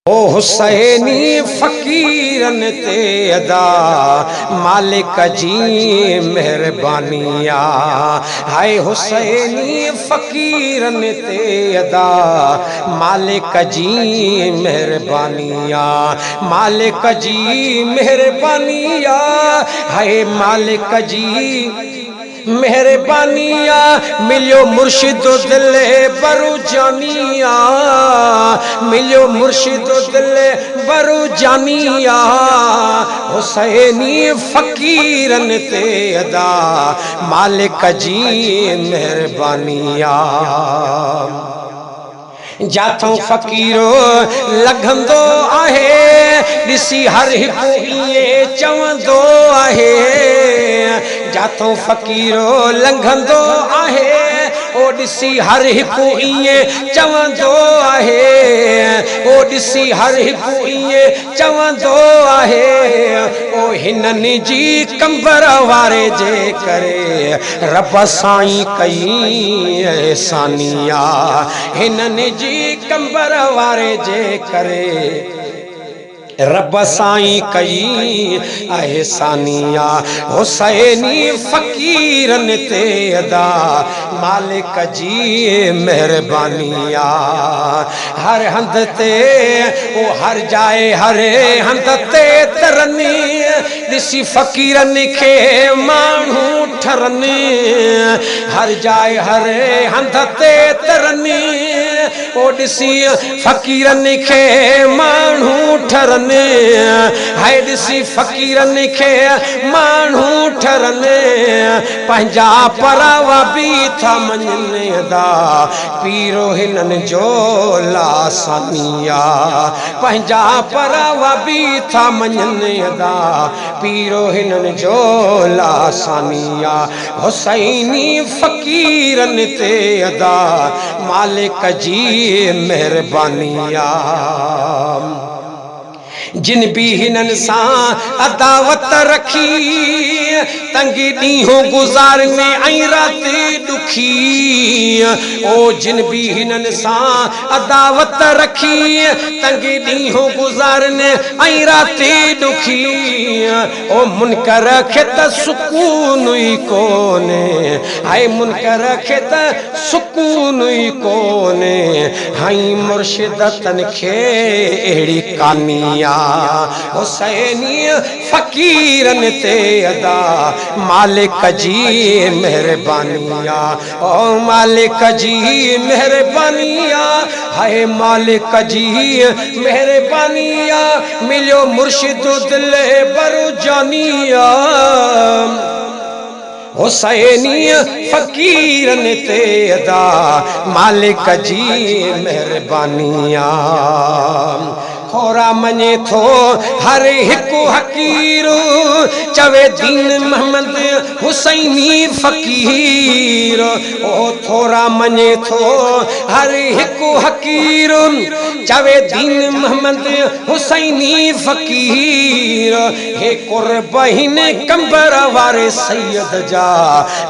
ओ हुसैनी फ़कीरन ते अदा मालिक जी मेहरबानिया। हाय हुसैनी फ़कीरन ते अदा मालिक जी मेहरबानिया। मालिक जी मेहरबानिया। हाय मालिक जी मेहरबानिया। मिलियो मुर्शिद दिले बरु जानिया। मिलियो मुर्शिद दिले बरु जानिया। हुसैनी फ़कीरन ते अदा मालिक जी मेहरबानिया। जाथों फ़कीरो लघंदो आहे ॾिसी हर हिकु ईअं चवंदो आहे। जाथों फ़कीरो लंघंदो आहे ओ ॾिसी हर हिकु ईअं चवंदो आहे। ओ ॾिसी हर हिकु ईअं चवंदो आहे। ओ हिननि जी कंबर वारे जे करे रब साईं कई एहसानिया। हिननि जी कंबर वारे जे करे रब साईं कई एहसानिया। हुसैनी फ़कीरन ते अदा मालिक जी मेहरबानिया। हर हंध ते ओ हर जाए हर हंध ते तरनी ॾिसी फ़कीरन खे माण्हू ठरनि। हर जाए हर हंध ते तरनी ओ ॾिसी फ़कीरन खे माण्हू ठरनि। हाय ॾिसी फ़कीरन खे माण्हू ठरनि। पंहिंजा परावा बि था मञनि अदा पीरो हिननि जो लासानिया। पंहिंजा परावा बि था मञनि अदा पीरो हिननि जो लासानिया। हुसैनी फ़कीरन ते अदा मालिक जी मेहरबानिया। जिन भी हिननि सां अदावत रखी तंगी ॾींहों गुज़ारने ऐं राति ॾुखी। ओ जिन भी हिननि सां अदावत रखी तंगी ॾींहों गुज़ारने ऐं राति ॾुखी। ओ मुनकर खे त सुकून ई कोने। हाय मुनकर खे त सुकून ई कोने। हाय मुर्शिदतन खे अहिड़ी कानिया। हुसैनी फ़कीरन ते अदा मालिक जी मेहरबानिया। ओ मालिक जी मेहरबानिया। हाय मालिक जी मेहरबानिया। मिलियो मुर्शिद दिले बरु जानिया। हुसैनी फ़कीरन ते अदा मालिक जी मेहरबानिया। थोरा मञे थो हर हिकु हकीर चवे दीन मोहम्मद हुसैनी फ़कीर। ओ थोरा मञे थो हर हिकु हकीर चवे दीन मोहम्मद हुसैनी फ़कीर। हे कुर्बहीन कंबर वारे सैयद जा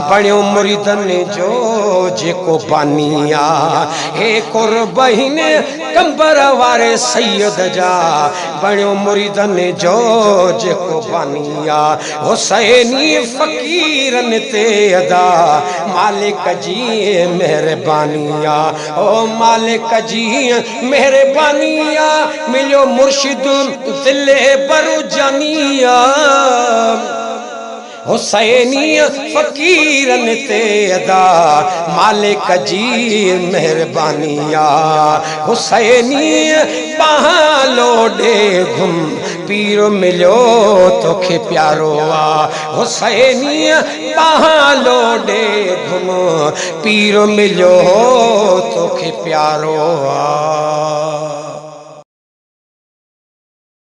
बणियो मुरीदन जो जेको बानिया। हे कुर्बहीन कंबर वारे सैयद जा बणियो मुरीदन जो जेको बानिया। हुसैनी फ़कीरन ते अदा मालिक जी मेहरबानिया। ओ मालिक जी मेहरबानिया। मिलियो मुर्शिद दिले बरु जानिया। हुसैनी फ़कीरन ते अदा मालिक जी मेहरबानिया। हुसैनी बाहां लोॾे घुम पीरो मिलियो तोखे प्यारो आ। हुसैनी बाहां लोॾे घुम पीरो मिलियो तोखे प्यारो आ।